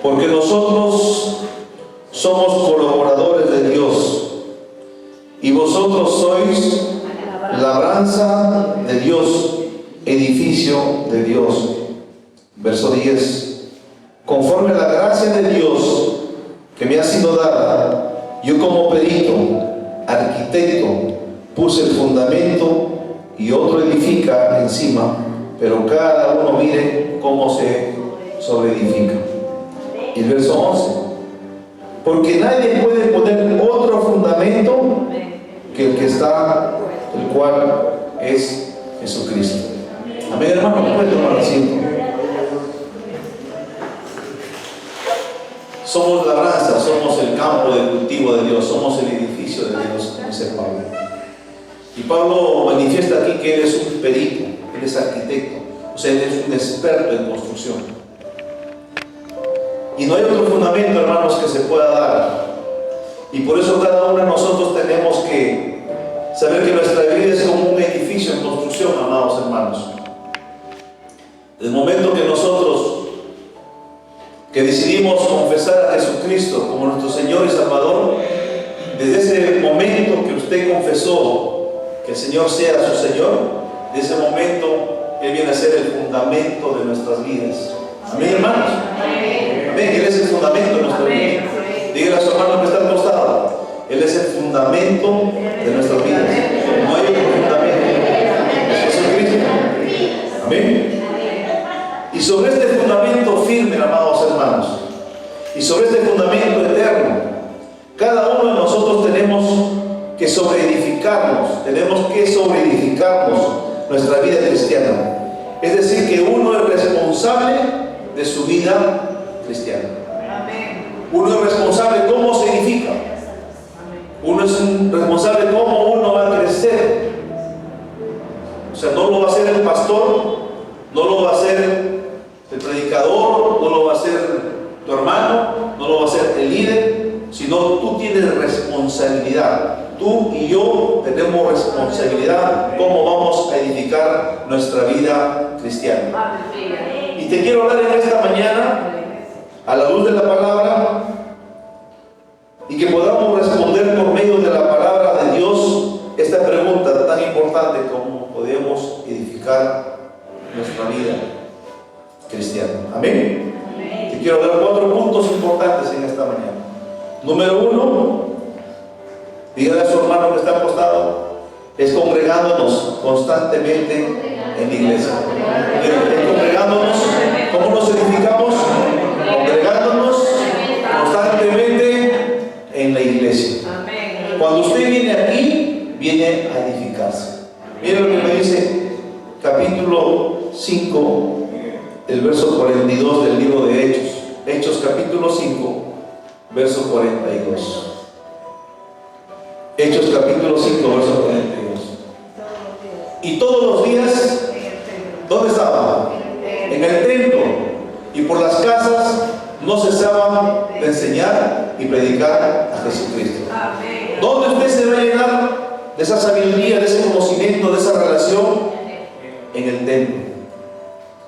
porque nosotros somos colaboradores de Dios, y vosotros sois labranza de Dios, edificio de Dios. Verso 10. Conforme a la gracia de Dios que me ha sido dada, yo como perito, arquitecto, puse el fundamento y otro edifica encima, pero cada uno mire cómo se sobreedifica. Y el verso 11. Porque nadie puede poner otro fundamento que el que está, el cual es Jesucristo. Amén, hermano. Puede tomar asiento. Somos labranza, somos el campo de cultivo de Dios, somos el edificio de Dios, como dice Pablo. Y Pablo manifiesta aquí que él es un perito, él es arquitecto, o sea, él es un experto en construcción. Y no hay otro fundamento, hermanos, que se pueda dar. Y por eso cada uno de nosotros tenemos que saber que nuestra vida es como un edificio en construcción, amados hermanos. Desde el momento que nosotros decidimos confesar a Jesucristo como nuestro Señor y Salvador, desde ese momento que usted confesó que el Señor sea su Señor, de ese momento Él viene a ser el fundamento de nuestras vidas. Amén, hermanos. Amén. Él es el fundamento de nuestra vida. Dígale a su hermano que está al costado: Él es el fundamento de nuestras vidas. No hay otro fundamento. Es Jesucristo. Amén. Y sobre este fundamento firme, amados hermanos, y sobre este fundamento eterno, cada uno de nosotros tenemos que sobreedificarnos nuestra vida cristiana. Es decir, que uno es responsable de su vida cristiana. Uno es responsable de cómo se edifica. Uno es responsable de cómo uno va a crecer. O sea, no lo va a hacer el pastor, no lo va a hacer el predicador, no lo va a hacer tu hermano, no lo va a hacer el líder, sino tú tienes responsabilidad. Tú y yo tenemos responsabilidad cómo vamos a edificar nuestra vida cristiana. Y te quiero hablar en esta mañana, a la luz de la palabra, y que podamos responder por medio de la palabra de Dios esta pregunta tan importante: ¿cómo podemos edificar nuestra vida cristiana? Amén. Te quiero dar 4 puntos importantes en esta mañana. Número 1, dígale a su hermano que está acostado, es congregándonos constantemente en la iglesia. Congregándonos, ¿cómo nos edificamos? Congregándonos constantemente en la iglesia. Cuando usted viene aquí, viene a edificarse. Miren lo que me dice capítulo 5, el verso 42 del libro de Hechos. Hechos capítulo 5, verso 42. Hechos capítulo 5, verso 42. Y todos los días, ¿dónde estaban? En el templo y por las casas no cesaban de enseñar y predicar a Jesucristo. ¿Dónde usted se va a llenar de esa sabiduría, de ese conocimiento, de esa relación? En el templo.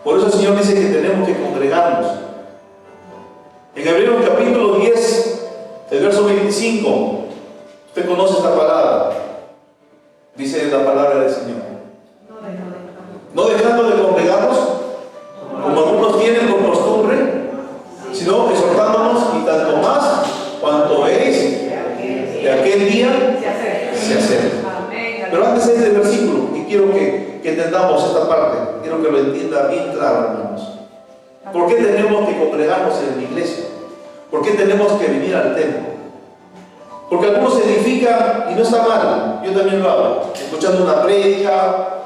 Por eso el Señor dice que tenemos que congregarnos. En Hebreos capítulo 10, el verso 25, usted conoce esta palabra. Dice la palabra del Señor: no dejando de congregarnos, como algunos tienen por costumbre, sino exhortándonos, y tanto más cuanto veis que aquel día se acerca. Pero antes de este versículo, y quiero que entendamos esta parte, quiero que lo entienda bien claro, hermanos. ¿Por qué tenemos que congregarnos en la iglesia? ¿Por qué tenemos que venir al templo? Porque algunos se edifican y no está mal, yo también lo hago, escuchando una prédica,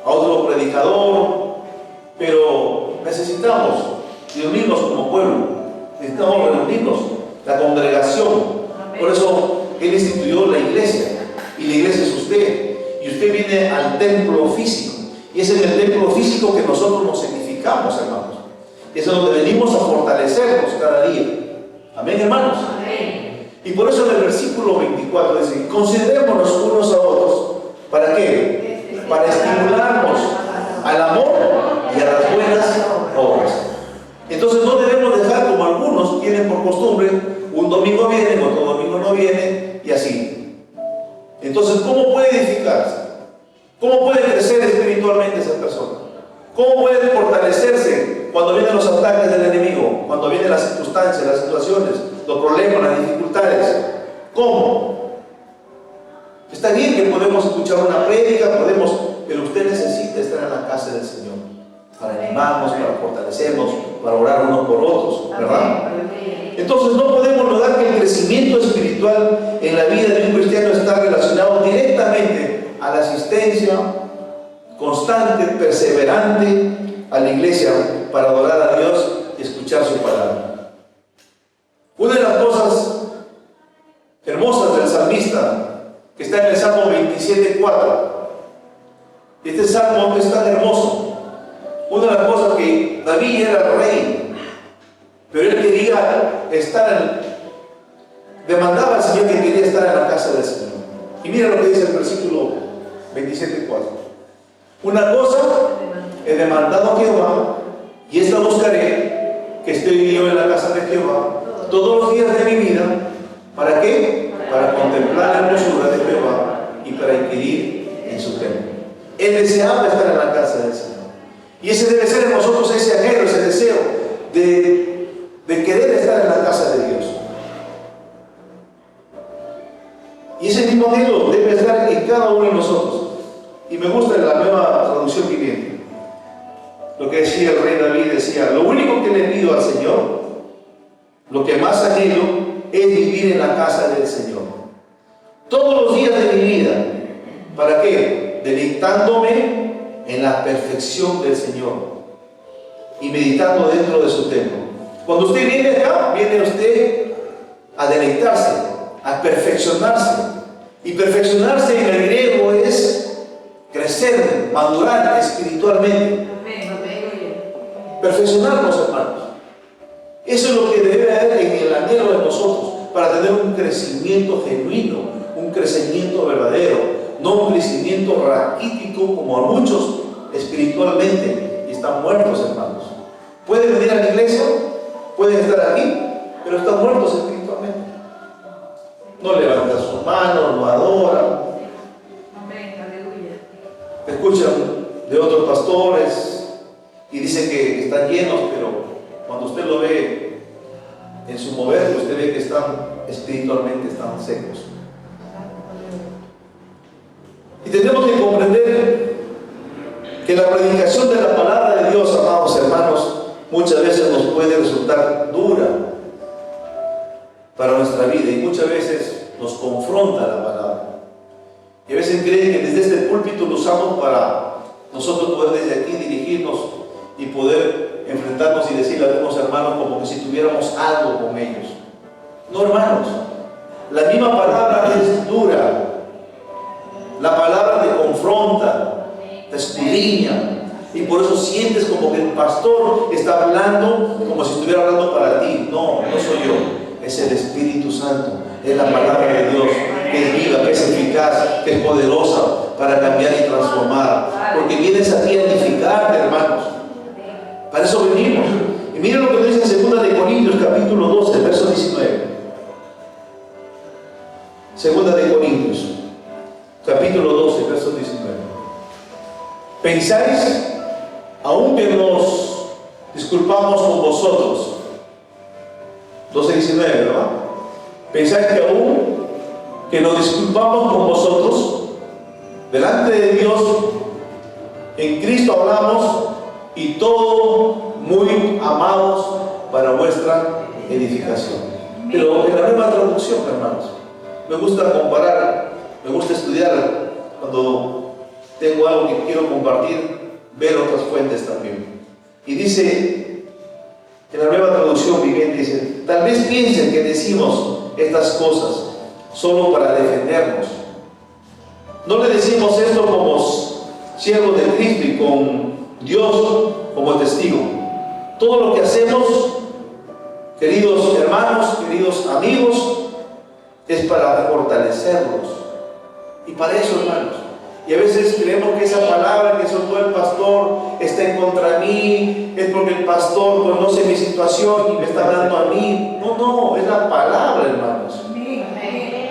a otro predicador, pero necesitamos reunirnos como pueblo, necesitamos reunirnos, la congregación. Por eso Él instituyó la iglesia, y la iglesia es usted, y usted viene al templo físico, y es en el templo físico que nosotros nos edificamos, hermanos. Es donde venimos a fortalecernos cada día. Amén, hermanos. Amén. Y por eso en el versículo 24 dice: considerémonos unos a otros. ¿Para qué? Para estimularnos al amor y a las buenas obras. Entonces no debemos dejar, como algunos, costumbre, un domingo vienen, otro domingo no vienen, y así. Entonces, ¿cómo puede edificarse? ¿Cómo puede crecer espiritualmente esa persona? ¿Cómo puede fortalecerse cuando vienen los ataques del enemigo? Cuando vienen las circunstancias, las situaciones, los problemas, las dificultades. ¿Cómo? Está bien que podemos escuchar una prédica, pero usted necesita estar en la casa del Señor para animarnos, para fortalecernos, para orar unos por otros, ¿verdad? Entonces no podemos dudar que el crecimiento espiritual en la vida de un cristiano está relacionado directamente a la asistencia constante, perseverante a la iglesia para adorar a Dios y escuchar su palabra. Una de las cosas hermosas del salmista que está en el Salmo 27:4, este salmo es tan hermoso. Una de las cosas que David era rey, pero él quería demandaba al Señor que quería estar en la casa del Señor. Y mira lo que dice el versículo 27:4. Una cosa he demandado a Jehová, y esta buscaré, que esté yo en la casa de Jehová todos los días de mi vida. ¿Para qué? Para contemplar la hermosura de Jehová y para inquirir en su templo. Él deseaba estar en la casa del Señor. Y ese debe ser en nosotros ese anhelo, ese deseo de querer estar en la casa de Dios. Y ese mismo anhelo debe estar en cada uno de nosotros. Y me gusta la nueva traducción viviente. Lo que decía el rey David, decía: lo único que le pido al Señor, lo que más anhelo, es vivir en la casa del Señor todos los días de mi vida. ¿Para qué? Deleitándome en la perfección del Señor y meditando dentro de su templo. Cuando usted viene acá, viene usted a deleitarse, a perfeccionarse. Y perfeccionarse en el griego es crecer, madurar espiritualmente. Perfeccionarnos, hermanos. Eso es lo que debe haber en el anhelo de nosotros para tener un crecimiento genuino, un crecimiento verdadero, no un crecimiento raquítico como a muchos espiritualmente y están muertos, hermanos. Pueden venir a la iglesia, pueden estar aquí, pero están muertos espiritualmente. No levantan sus manos, no adoran. Escuchan de otros pastores y dicen que están llenos, pero cuando usted lo ve en su mover, usted ve que espiritualmente están secos. Y tenemos que comprender que la predicación de la palabra de Dios, amados hermanos, muchas veces nos puede resultar dura para nuestra vida y muchas veces nos confronta la palabra. Y a veces creen que desde este púlpito lo usamos para nosotros poder desde aquí dirigirnos y poder enfrentarnos y decirle a algunos hermanos como que si tuviéramos algo con ellos. No, hermanos, la misma palabra es dura. La palabra te confronta, te escudriña, y por eso sientes como que el pastor está hablando como si estuviera hablando para ti. No, no soy yo, es el Espíritu Santo, es la palabra de Dios, que es viva, que es eficaz, que es poderosa para cambiar y transformar, porque vienes aquí a edificarte, hermanos. Para eso venimos. Y miren lo que dice en 2 de Corintios capítulo 12, verso 19. 2 de Corintios capítulo 12, verso 19. ¿Pensáis, aunque nos disculpamos con vosotros? 12:19, ¿verdad? ¿Pensáis que aún que nos disculpamos con vosotros delante de Dios, en Cristo hablamos, y todo muy amados para vuestra edificación? Pero en la nueva traducción, hermanos, me gusta comparar, me gusta estudiar cuando tengo algo que quiero compartir, ver otras fuentes también. Y dice, en la nueva traducción viviente, dice: tal vez piensen que decimos estas cosas solo para defendernos. No le decimos esto como siervos de Cristo y con Dios como testigo. Todo lo que hacemos, queridos hermanos, queridos amigos, es para fortalecerlos. Y para eso, hermanos, Y a veces creemos que esa palabra que soltó el pastor está en contra de mí, es porque el pastor conoce mi situación y me está hablando a mí. No, no, es la palabra, hermanos.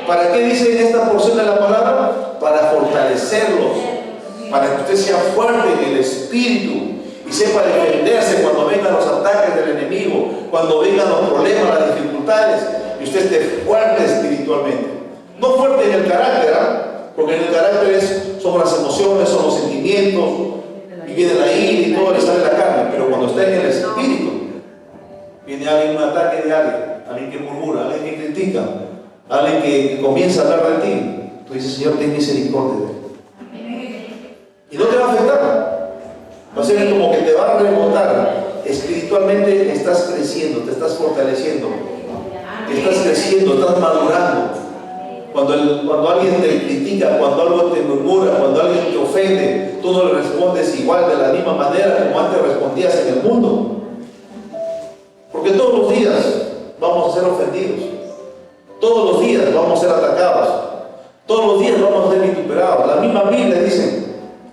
¿Para qué dice esta porción de la palabra? Para fortalecerlos, para que usted sea fuerte en el espíritu y sepa defenderse cuando vengan los ataques del enemigo, cuando vengan los problemas, las dificultades, y usted esté fuerte espiritualmente. No fuerte en el carácter, porque en el carácter son las emociones, son los sentimientos, y viene la ira y todo le sale la carne, pero cuando está en el espíritu, viene alguien, un ataque de alguien que murmura, alguien que critica, alguien que comienza a hablar de ti, tú dices, Señor, ten misericordia de él. Y no te va a afectar. Va a ser como que te va a rebotar. Espiritualmente estás creciendo, te estás fortaleciendo, estás creciendo, estás madurando. Cuando alguien te critica, cuando algo te murmura, cuando alguien te ofende, tú no le respondes igual de la misma manera como antes respondías en el mundo. Porque todos los días vamos a ser ofendidos, todos los días vamos a ser atacados, todos los días vamos a ser vituperados. La misma Biblia dice,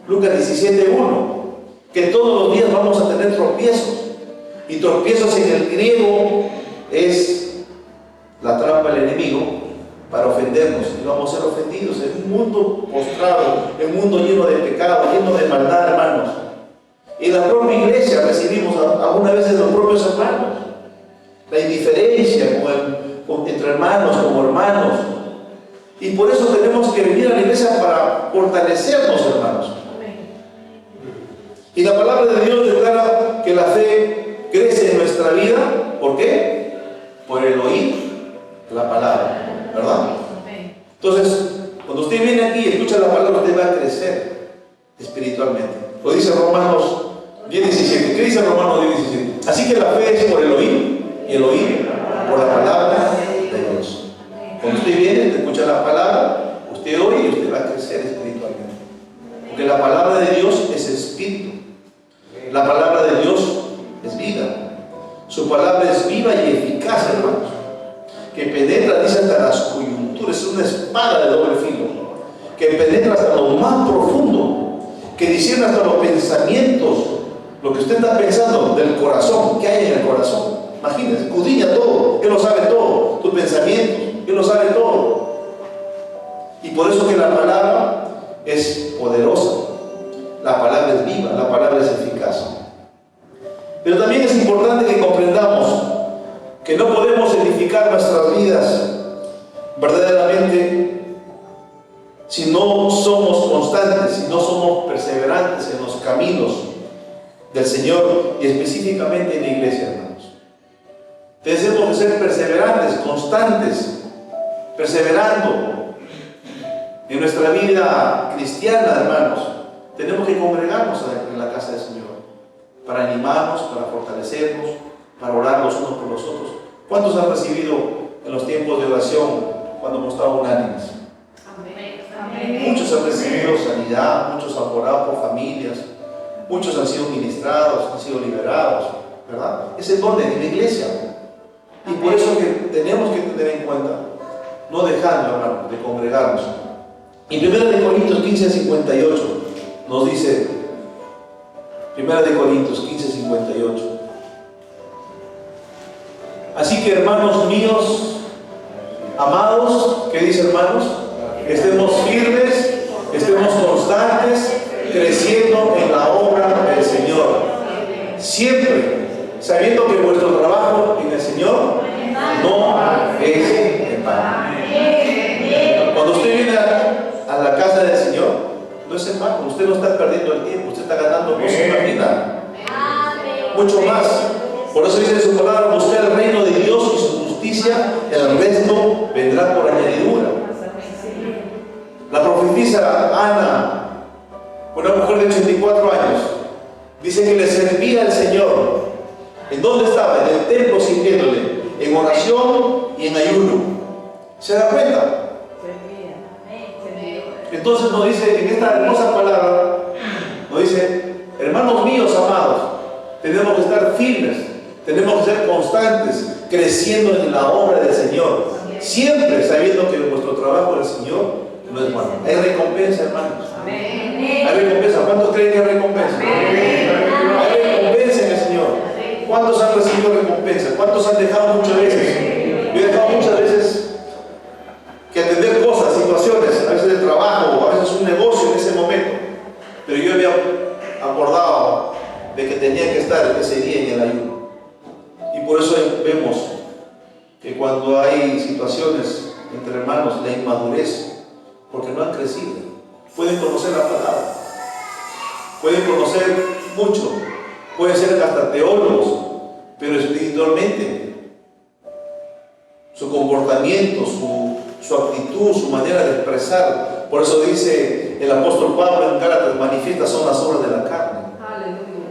Lucas 17:1, que todos los días vamos a tener tropiezos. Y tropiezos en el griego es la trampa del enemigo para ofendernos. Y vamos a ser ofendidos en un mundo postrado, en un mundo lleno de pecado, lleno de maldad, hermanos. Y en la propia iglesia recibimos algunas veces los propios hermanos. La indiferencia entre hermanos, como hermanos. Y por eso tenemos que venir a la iglesia para fortalecernos, hermanos. Y la palabra de Dios declara que la fe crece en nuestra vida. ¿Por qué? Por el oír la palabra, ¿verdad? Entonces, cuando usted viene aquí y escucha la palabra, usted va a crecer espiritualmente. Lo dice Romanos 10:17. ¿Qué dice Romanos 10:17? Así que la fe es por el oír, y el oír por la palabra de Dios. Cuando usted viene, escucha la palabra, usted oye y usted va a crecer espiritualmente. Porque la palabra de Dios es espíritu. La palabra de Dios es vida. Su palabra es viva y eficaz, hermanos, que penetra, dice, hasta las coyunturas. Es una espada de doble filo que penetra hasta lo más profundo, que discierne hasta los pensamientos, lo que usted está pensando del corazón. ¿Qué hay en el corazón? Imagínense, escudriña todo, Él lo sabe todo, tus pensamientos, Él lo sabe todo. Y por eso que la palabra es poderosa, la palabra es viva, la palabra es eficaz. Pero también es importante que comprendamos que no podemos edificar nuestras vidas verdaderamente si no somos constantes, si no somos perseverantes en los caminos del Señor y específicamente en la iglesia, hermanos. Tenemos que ser perseverantes, constantes, perseverando en nuestra vida cristiana, hermanos. Tenemos que congregarnos en la casa del Señor para animarnos, para fortalecernos, para orar los unos por los otros. ¿Cuántos han recibido en los tiempos de oración cuando hemos estado unánimes? Amén. Muchos han recibido sanidad, muchos han orado por familias, muchos han sido ministrados, han sido liberados, ¿verdad? Es el don de la iglesia. Y por eso que tenemos que tener en cuenta, no dejarnos, hermano, de congregarnos. Y 1 Corintios 15:58 nos dice, 1 Corintios 15:58. Así que, hermanos míos, amados, ¿qué dice, hermanos? Estemos firmes, estemos constantes, creciendo en la obra del Señor. Siempre sabiendo que vuestro trabajo en el Señor no es en vano. Cuando usted viene a la casa del Señor, no es en vano. Usted no está perdiendo el tiempo, usted está ganando cosas en la vida. Mucho más. Por eso dice su palabra, buscar el reino de Dios y su justicia, el resto vendrá por añadidura. La profetisa Ana, una mujer de 84 años, dice que le servía al Señor. ¿En dónde estaba? En el templo sirviéndole, en oración y en ayuno. ¿Se da cuenta? Entonces nos dice, en esta hermosa palabra, nos dice, hermanos míos amados, tenemos que estar firmes, tenemos que ser constantes, creciendo en la obra del Señor, siempre sabiendo que nuestro trabajo del Señor no es bueno. Hay recompensa, hermanos. Hay recompensa. ¿Cuántos creen que hay recompensa? Hay recompensa en el Señor. ¿Cuántos han recibido recompensa? ¿Cuántos han dejado muchas veces? Yo he dejado muchas veces que atender cosas, situaciones, a veces de trabajo, a veces un negocio en ese momento. Pero yo había acordado de que tenía que estar ese día en el ayuno. Y por eso vemos que cuando hay situaciones entre hermanos, la inmadurez, porque no han crecido, pueden conocer la palabra, pueden conocer mucho, pueden ser hasta teólogos, pero espiritualmente su comportamiento, su actitud, su manera de expresar. Por eso dice el apóstol Pablo en Gálatas: manifiestas son las obras de la carne.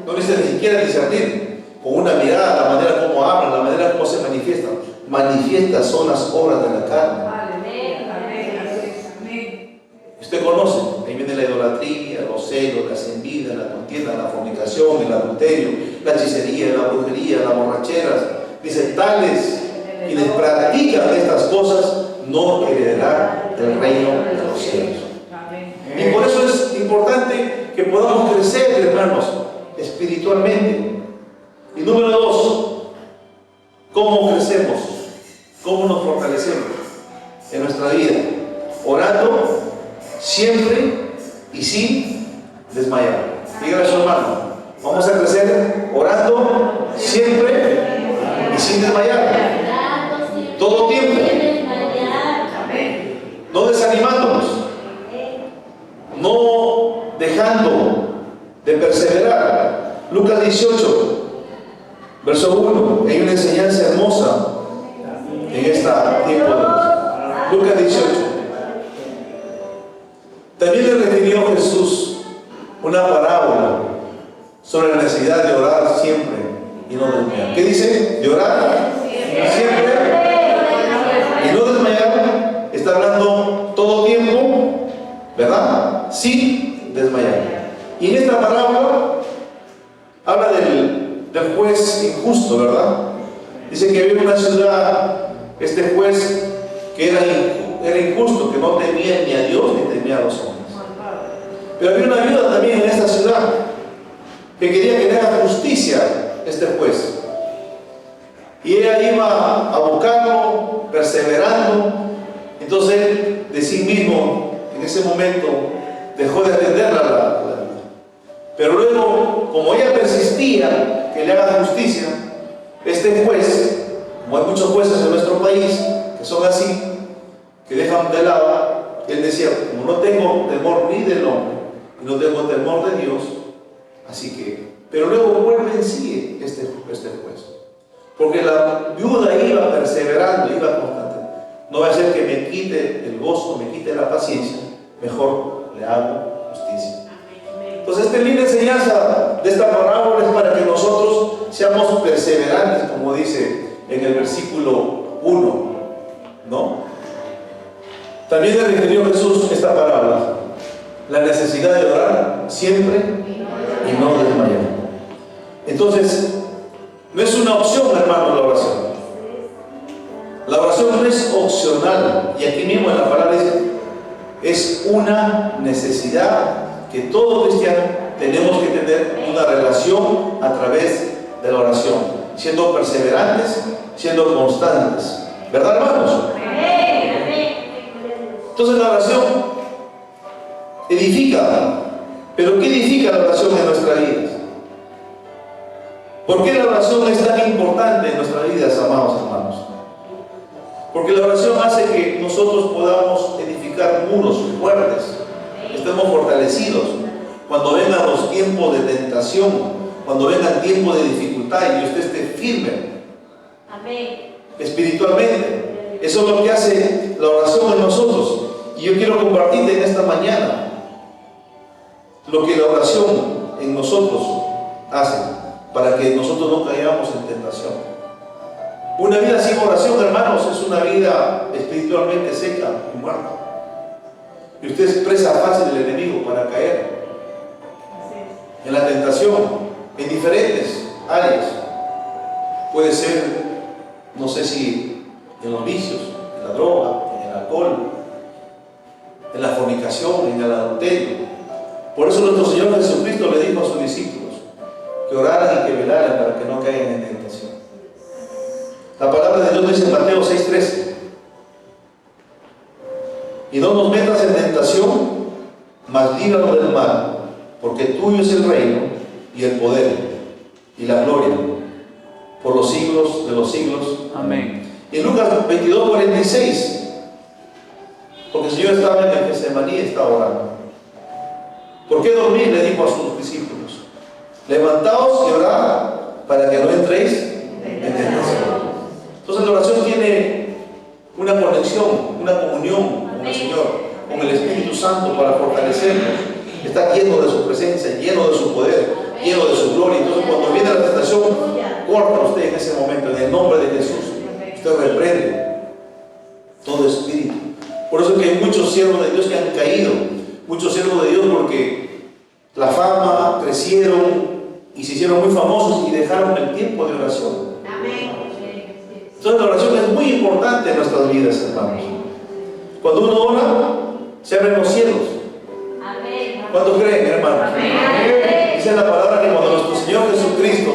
No dice ni siquiera discernir con una mirada, la manera como hablan, la manera como se manifiestan. Manifiestas son las obras de la carne. Usted conoce, ahí viene la idolatría, los celos, las envidias, la contienda, la fornicación, el adulterio, la hechicería, la brujería, las borracheras. Dice: tales quienes practican estas cosas no heredarán el reino de los cielos. Y por eso es importante que podamos crecer, hermanos, espiritualmente. Y número 2, ¿cómo crecemos? ¿Cómo nos fortalecemos en nuestra vida? Orando siempre y sin desmayar. Dígale a su hermano: vamos a crecer orando siempre y sin desmayar. Todo tiempo. No desanimándonos. No dejando de perseverar. Lucas 18, verso 1. Hay una enseñanza hermosa en este tiempo. Lucas 18. También le refirió Jesús una parábola sobre la necesidad de orar siempre y no desmayar. ¿Qué dice? De orar siempre y no desmayar. Está hablando todo tiempo, ¿verdad? Sin desmayar. Y en esta parábola habla del juez injusto, ¿verdad? Dice que había una ciudad, este juez que era injusto, que no temía ni a Dios ni temía a los hombres. Pero había una viuda también en esta ciudad que quería que le haga justicia este juez. Y ella iba a buscarlo, perseverando. Entonces él de sí mismo, en ese momento, dejó de atenderla. Pero luego, como ella persistía que le haga justicia, este juez, como hay muchos jueces en nuestro país que son así, que dejan de lado, él decía: como no tengo temor ni del hombre y no tengo temor de Dios, así que... Pero luego vuelve en sí este juez, porque la viuda iba perseverando, iba constante. No va a ser que me quite el gozo, me quite la paciencia, mejor le hago justicia. Entonces, esta linda enseñanza de esta parábola es para que nosotros seamos perseverantes, como dice en el versículo 1, ¿no? También le refirió Jesús esta parábola: la necesidad de orar siempre y no desmayar. Entonces, no es una opción, hermano, la oración. La oración no es opcional, y aquí mismo en la palabra dice: es una necesidad que todo cristiano tenemos que tener una relación a través de la oración, siendo perseverantes, siendo constantes, ¿verdad, hermanos? Entonces la oración edifica. ¿Pero qué edifica la oración en nuestras vidas? ¿Por qué la oración es tan importante en nuestras vidas, amados hermanos? Porque la oración hace que nosotros podamos edificar muros fuertes, estemos fortalecidos cuando vengan los tiempos de tentación, cuando vengan tiempos de dificultad, y usted esté firme. Amén. Espiritualmente. Eso es lo que hace la oración en nosotros. Y yo quiero compartirte en esta mañana lo que la oración en nosotros hace para que nosotros no caigamos en tentación. Una vida sin oración, hermanos, es una vida espiritualmente seca y muerta. Y usted es presa fácil del enemigo para caer en la tentación, en diferentes áreas. Puede ser, no sé si en los vicios, en la droga, en el alcohol, en la fornicación, en el adulterio. Por eso nuestro Señor Jesucristo le dijo a sus discípulos que oraran y que velaran para que no caigan en tentación. La palabra de Dios dice en Mateo 6:13: y no nos metas en tentación, mas líbranos del mal, porque tuyo es el reino y el poder y la gloria por los siglos de los siglos. Amén. Y en Lucas 22:46, porque el Señor estaba en el Getsemaní y estaba orando. ¿Por qué dormir?, le dijo a sus discípulos. Levantaos y orad para que no entréis en tentación. Entonces la oración tiene una conexión, una comunión con el Señor, con el Espíritu Santo, para fortalecernos. Está lleno de su presencia, lleno de su poder, lleno de su gloria. Entonces cuando viene la tentación, corta usted en ese momento, en el nombre de Jesús. Usted reprende todo espíritu. Por eso es que hay muchos siervos de Dios que han caído, muchos siervos de Dios porque la fama, crecieron y se hicieron muy famosos y dejaron el tiempo de oración. Entonces la oración es muy importante en nuestras vidas, hermanos. Cuando uno ora, se abren los cielos. ¿Cuántos creen, hermanos? Dice la palabra que cuando nuestro Señor Jesucristo,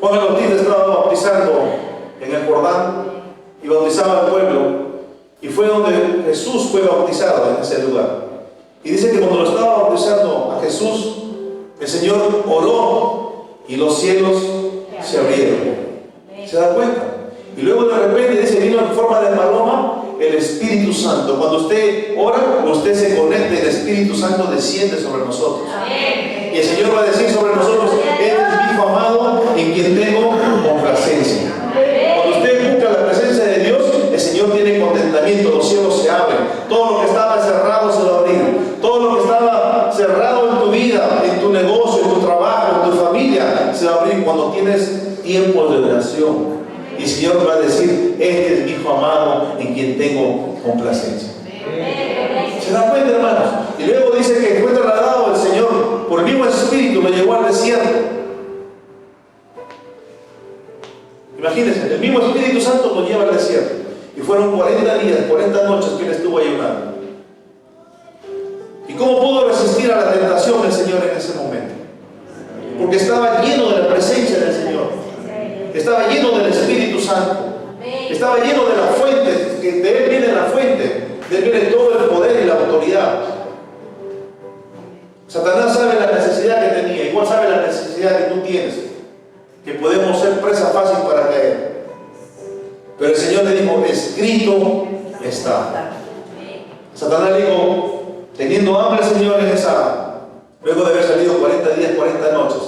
Juan el Bautista, estaba bautizando en el Jordán y bautizaba al pueblo, y fue donde Jesús fue bautizado, en ese lugar. Y dice que cuando lo estaba bautizando a Jesús, el Señor oró y los cielos se abrieron. ¿Se da cuenta? Y luego de repente dice, vino en forma de paloma el Espíritu Santo. Cuando usted ora, usted se conecta y el Espíritu Santo desciende sobre nosotros. Y el Señor va a decir sobre nosotros: Él es mi Hijo amado en quien tengo complacencia. Cuando usted busca la presencia de Dios, el Señor tiene contentamiento, los cielos se abren. Todo lo que estaba cerrado se va a abrir. Todo lo que estaba cerrado en tu vida, en tu negocio, en tu trabajo, en tu familia, se va a abrir cuando tienes tiempos de oración. Y el Señor va a decir: este es mi Hijo amado en quien tengo complacencia. ¿Se dan cuenta, hermanos? Y luego dice que fue trasladado el Señor por el mismo Espíritu, lo llevó al desierto. Imagínense, el mismo Espíritu Santo lo lleva al desierto. Y fueron 40 días, 40 noches que Él estuvo ayunando. ¿Y cómo pudo resistir a la tentación el Señor en ese momento? Porque estaba lleno de la presencia del Señor. Estaba lleno del Espíritu Santo. Estaba lleno de la fuente, que de Él viene la fuente, de Él viene todo el poder y la autoridad. Satanás sabe la necesidad que tenía, igual sabe la necesidad que tú tienes, que podemos ser presa fácil para caer. Pero el Señor le dijo: escrito está. Satanás le dijo, teniendo hambre el Señor en luego de haber salido 40 días, 40 noches,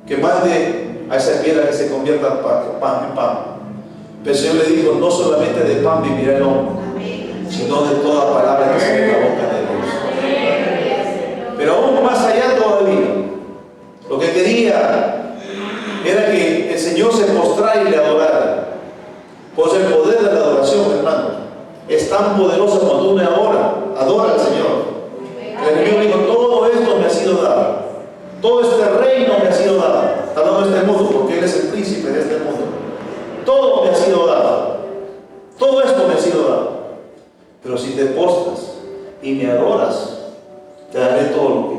que mande a esa piedra que se convierta en pan. Pero el Señor le dijo: no solamente de pan vivirá el hombre, sino de toda palabra que sale de la boca de Dios. Pero aún más allá todavía, lo que quería era que el Señor se postrara y le adorara. Pues el poder de la adoración, hermanos, es tan poderoso cuando uno adora al Señor. El enemigo dijo: todo esto me ha sido dado, todo este reino me ha sido dado. Está dando este mundo porque Él es el príncipe de este mundo. Todo me ha sido dado, todo esto me ha sido dado. Pero si te postras y me adoras, te daré todo lo que.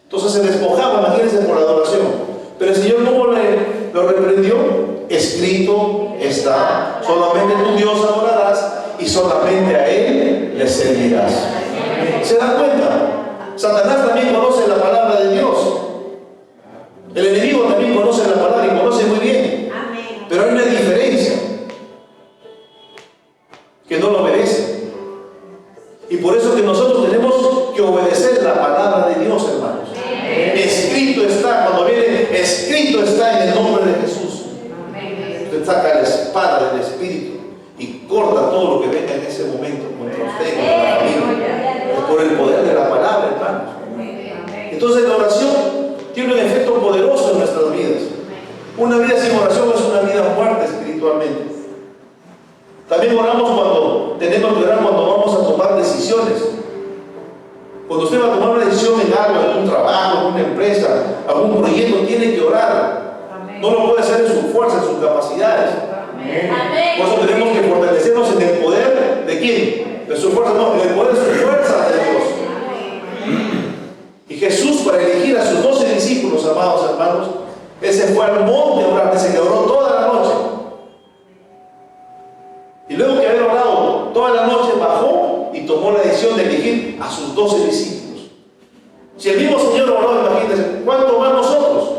Entonces se despojaba, imagínense, por la adoración. Pero el Señor, ¿cómo lo reprendió? Escrito está: solamente tu Dios adorarás y solamente a Él le servirás. ¿Se dan cuenta? Satanás también conoce la palabra de Dios. El enemigo también conoce la palabra y conoce muy bien. Pero hay una diferencia: que no lo obedece. Y por eso que nosotros tenemos que obedecer la palabra de Dios, hermanos. Escrito está, cuando viene escrito está en el nombre de Jesús. Usted saca la espada del Espíritu y corta todo lo que venga en ese momento contra usted, contra la familia. Es por el poder de la palabra, hermanos. Entonces la oración tiene un efecto poderoso en nuestras vidas. Una vida sin oración es una vida muerta espiritualmente. También oramos cuando tenemos que orar, cuando vamos a tomar decisiones. Cuando usted va a tomar una decisión en algo, en un trabajo, en una empresa, algún proyecto, tiene que orar. No lo puede hacer en su fuerza, en sus capacidades. Por eso tenemos que fortalecernos en el poder ¿de quién? De su fuerza, no, en el poder de su fuerza de Dios. Y Jesús, para elegir a sus 12 discípulos, amados hermanos, Él se fue al monte a orar, dice que oró toda la noche. Y luego que haber orado toda la noche, bajó y tomó la decisión de elegir a sus 12 discípulos. Si el mismo Señor oró, imagínense, ¿cuánto más nosotros?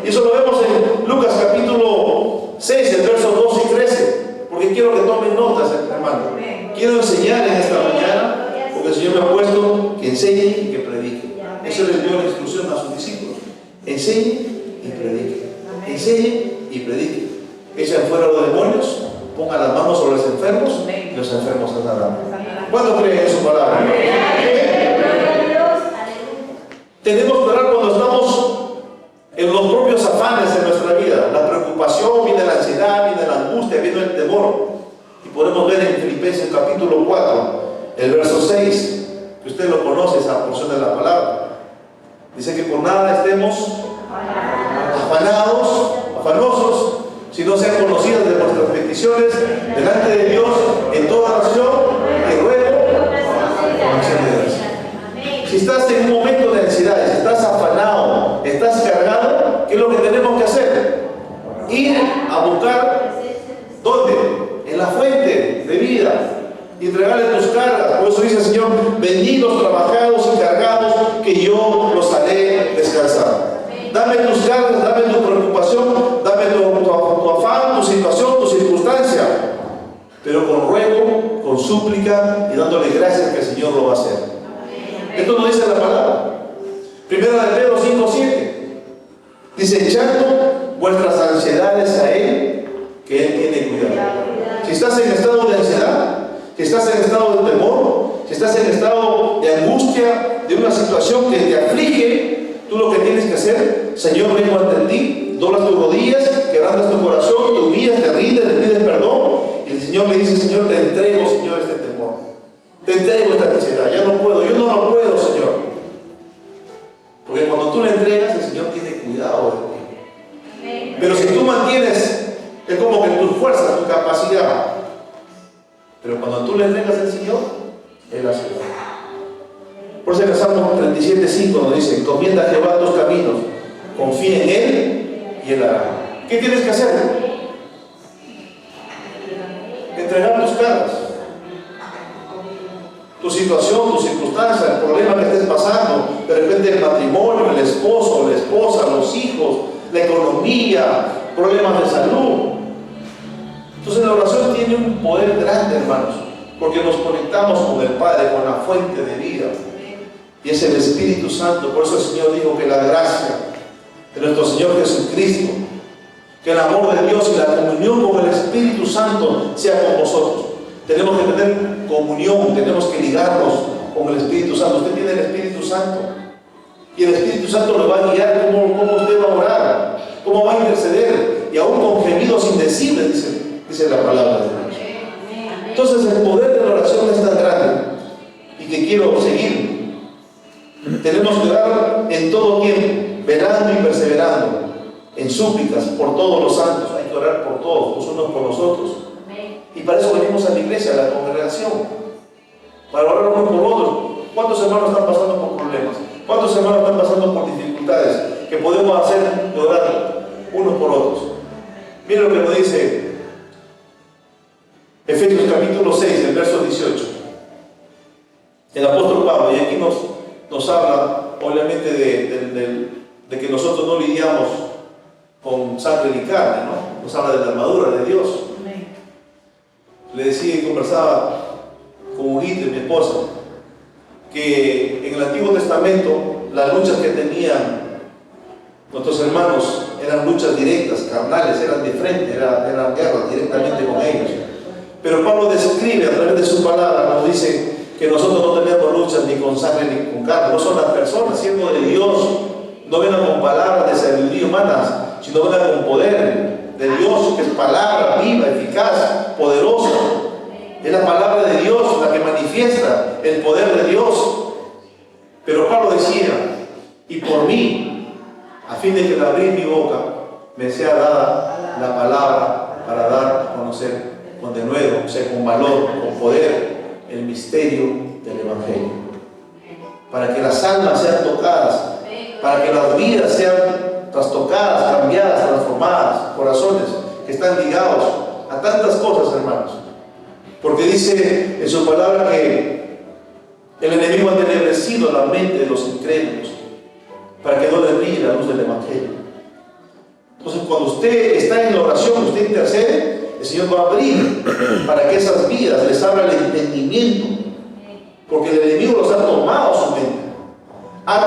Y eso lo vemos en Lucas capítulo 6, el versos 12 y 13. Porque quiero que tomen notas, hermano. Quiero enseñar en esta mañana, porque el Señor me ha puesto que enseñe y que predique. Eso les dio la instrucción a sus discípulos. Enseñe y predique. Enseñe y predique. Echen fuera los demonios, pongan las manos sobre los enfermos y los enfermos sanarán. ¿Cuánto creen en su palabra? Tenemos que orar cuando estamos en los propios afanes de nuestra vida. La preocupación, viene la ansiedad, viene la angustia, viene el temor. Y podemos ver en Filipenses capítulo 4, el verso 6, que usted lo conoce, esa porción de la palabra. Dice que por nada estemos afanosos, si no sean conocidas de nuestras peticiones delante de Dios en toda oración y ruego con acción de gracias. Si estás en un momento de ansiedad, si estás afanado, estás cargado, ¿qué es lo que tenemos que hacer? Ir a buscar, ¿dónde? En la fuente de vida. Y entregarle tus cargas. Por eso dice el Señor: benditos, trabajados y cargados, que yo los haré descansar. Dame tus cargas, dame tu preocupación, dame tu afán, tu situación, tu circunstancia, pero con ruego, con súplica y dándole gracias que el Señor lo va a hacer. Esto nos dice la palabra. Primera de Pedro 5:7 dice: echando vuestras ansiedades a Él, que Él tiene cuidado. Si estás en estado de ansiedad, si estás en estado de temor, si estás en estado de angustia, de una situación que te aflige, tú lo que tienes que hacer: Señor, vengo ante ti, doblas tus rodillas, quebrantas tu corazón, te humillas, te rindes, le pides perdón, y el Señor le dice: Señor, te entrego, Señor, este temor, te entrego esta ansiedad, ya no puedo, yo no lo puedo, Señor. Porque cuando tú le entregas, el Señor tiene cuidado de ti. Pero si tú mantienes, es como que tu fuerza, tu capacidad, pero cuando tú le entregas al Señor, Él hace. Por eso en el Salmo 37:5 nos dice: encomienda a Jehová tus caminos, confía en Él y Él hará. ¿Qué tienes que hacer? Entregar tus cargas, tu situación, tu circunstancia, el problema que estés pasando, de repente el matrimonio, el esposo, la esposa, los hijos, la economía, problemas de salud. Entonces la oración tiene un poder grande, hermanos, porque nos conectamos con el Padre, con la fuente de vida, y es el Espíritu Santo. Por eso el Señor dijo que la gracia de nuestro Señor Jesucristo, que el amor de Dios y la comunión con el Espíritu Santo sea con vosotros. Tenemos que tener comunión, tenemos que ligarnos con el Espíritu Santo. Usted tiene el Espíritu Santo, y el Espíritu Santo le va a guiar cómo usted va a orar, cómo va a interceder, y aún con gemidos indecibles, dice la palabra de Dios. Entonces el poder de la oración es tan grande, y que quiero seguir. Tenemos que orar en todo tiempo, velando y perseverando, en súplicas por todos los santos. Hay que orar por todos, los unos por los otros. Y para eso venimos a la iglesia, a la congregación, para orar unos por otros. ¿Cuántos hermanos están pasando por problemas? ¿Cuántos hermanos están pasando por dificultades que podemos hacer de orar unos por otros? Miren lo que nos dice Efesios capítulo 6, el verso 18. El apóstol Pablo, y aquí nos habla obviamente de que nosotros no lidiamos con sangre ni carne, ¿no? Nos habla de la armadura de Dios. Le decía y conversaba con Huguito, mi esposa, que en el Antiguo Testamento las luchas que tenían nuestros hermanos eran luchas directas, carnales, eran de frente, eran guerras directamente con ellos. Pero Pablo describe a través de su palabra, nos dice que nosotros no tenemos luchas ni con sangre ni con carne. No son las personas, siendo de Dios, no vengan con palabras de sabiduría humanas, sino vengan con poder de Dios, que es palabra viva, eficaz, poderosa. Es la palabra de Dios la que manifiesta el poder de Dios. Pero Pablo decía: y por mí, a fin de que al abrir mi boca me sea dada la palabra para dar a conocer con denuedo, o sea, con valor, con poder, el misterio del Evangelio. Para que las almas sean tocadas, para que las vidas sean trastocadas, cambiadas, transformadas, corazones que están ligados a tantas cosas, hermanos. Porque dice en su palabra que el enemigo ha entenebrecido la mente de los incrédulos para que no les brille la luz del Evangelio. Entonces, cuando usted está en la oración, usted intercede, el Señor va a abrir para que esas vidas les abra el entendimiento, porque el enemigo los ha tomado su mente, ha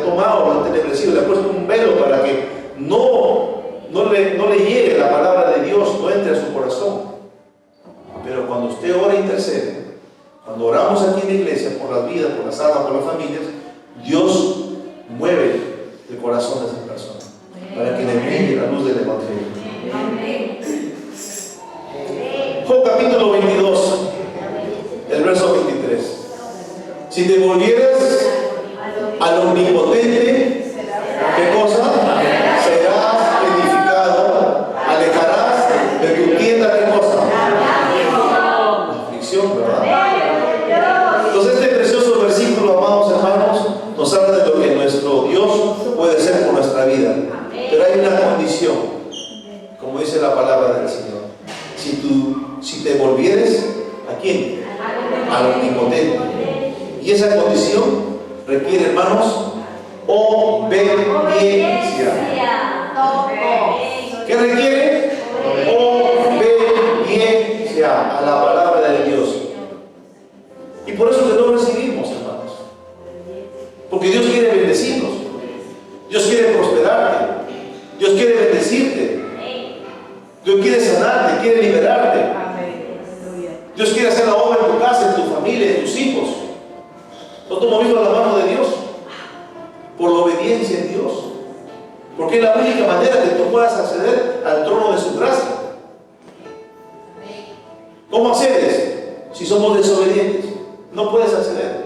tomado lo entenebrecido, le ha puesto un velo para que no le llegue la palabra de Dios, no entre a su corazón. Pero cuando usted ora e intercede, cuando oramos aquí en la iglesia por las vidas, por las almas, por las familias, Dios mueve el corazón de esa persona para que le brille la luz del Evangelio. Job capítulo 22, el verso 23. Si te volvieras al omnipotente, ¿qué cosa? Serás edificado, alejarás de tu tienda, ¿qué cosa? La aflicción, ¿verdad? Entonces este precioso versículo, amados hermanos, nos habla de lo que nuestro Dios puede hacer por nuestra vida. Pero hay una condición, como dice la palabra del Señor. Si te volvieres, ¿a quién? Al omnipotente. Y esa condición requiere, hermanos, obediencia. ¿Qué requiere? Obediencia a la palabra de Dios. Y por eso que no recibimos, hermanos. Porque Dios quiere bendecirnos. Dios quiere prosperarte. Dios quiere bendecirte. Dios quiere sanarte, quiere liberarte. Dios quiere hacer la obra en tu casa, en tu familia, en tus hijos. Nosotros hemos visto la mano de Dios por la obediencia en Dios. Porque es la única manera que tú puedas acceder al trono de su gracia. ¿Cómo accedes? Si somos desobedientes, no puedes acceder.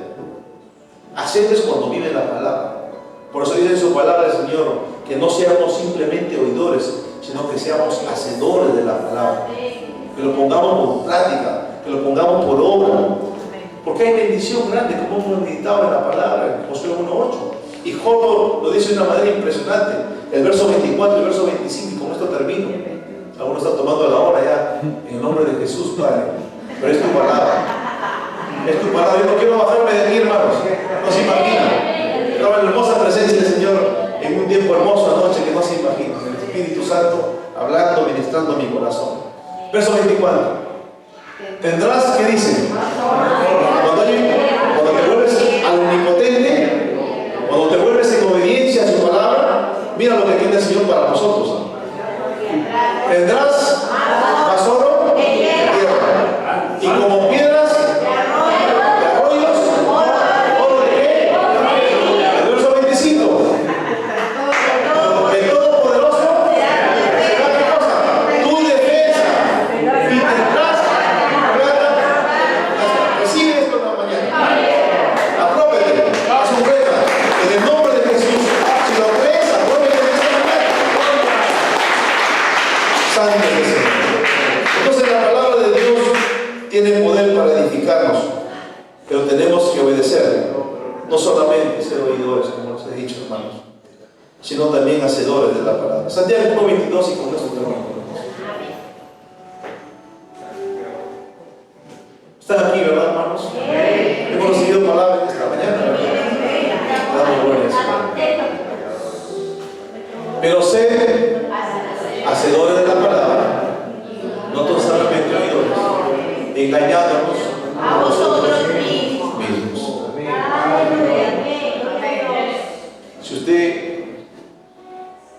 Accedes cuando vive la palabra. Por eso dice en su palabra el Señor que no seamos simplemente oidores, sino que seamos hacedores de la palabra. Que lo pongamos por práctica, que lo pongamos por obra. Porque hay bendición grande, como hemos meditado en la palabra, en Josué 1:8. Y Job lo dice de una manera impresionante. El verso 24 y el verso 25, y con esto termino. Algunos están tomando la hora ya, en el nombre de Jesús, Padre. Pero es tu palabra. Es tu palabra. Yo no quiero bajarme de aquí, hermanos. No se imaginan. Estaba en la hermosa presencia del Señor en un tiempo hermoso anoche que no se imaginan. El Espíritu Santo hablando, ministrando a mi corazón. Verso 24. Tendrás, ¿qué dice? Cuando te vuelves al omnipotente, cuando te vuelves en obediencia a su palabra, mira lo que tiene el Señor para nosotros. Tendrás más oro en tierra, y como piedras de arroyos, oro de qué? El verso 25. El Todopoderoso será qué cosa? Tu defensa, y tendrás plata. Recibe esto en la mañana. Aprópete, haz un reta en el nombre de Jesús. Si lo crees, aprópete en esta mañana. Santo es el Señor. Entonces la palabra de Dios tiene poder para edificarnos, pero tenemos que obedecerle. No solamente ser oidores, como les he dicho, hermanos, sino también hacedores de la palabra. Santiago 1:22, y con esto termino. ¿Están aquí, verdad, hermanos? Hemos recibido palabra esta mañana, ¿verdad? Damos gloria al Señor. Pero sé hacedores de la palabra, no todos solamente oidores, engañándonos a nosotros mismos. Si usted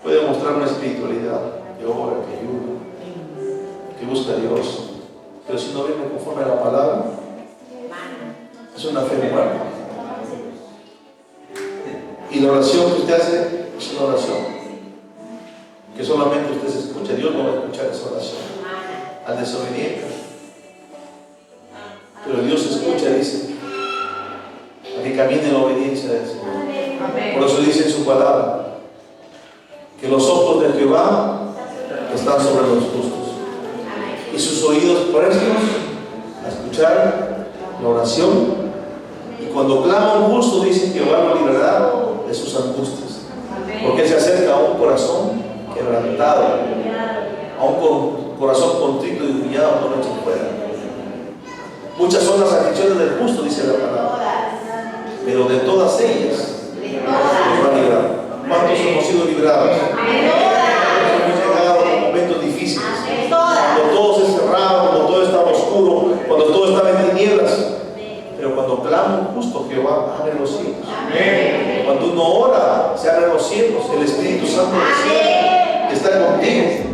puede mostrar una espiritualidad que obra, que ayuda, que busca a Dios, pero si no viene conforme a la palabra, es una fe muerta. Y la oración que usted hace es una oración que solamente usted se escucha. Dios no va a escuchar esa oración al desobediente, pero Dios escucha, dice, a que camine en la obediencia del Señor. Por eso dice en su palabra que los ojos de Jehová están sobre los justos y sus oídos prestos a escuchar la oración. Y cuando clama un justo, dice que Jehová lo librará de sus angustias. Porque Él se acerca a un corazón quebrantado, a un corazón contrito y humillado, no lo echa fuera. Muchas son las aflicciones del justo, dice la palabra, pero de todas ellas nos va a librar. ¿Cuántos hemos sido librados? Hemos llegado a momentos difíciles, cuando todo se cerraba, cuando todo estaba oscuro, cuando todo estaba en tinieblas. Pero cuando clama un justo, Jehová abre los cielos. Cuando uno ora, se abren los cielos. El Espíritu Santo del cielo está contigo.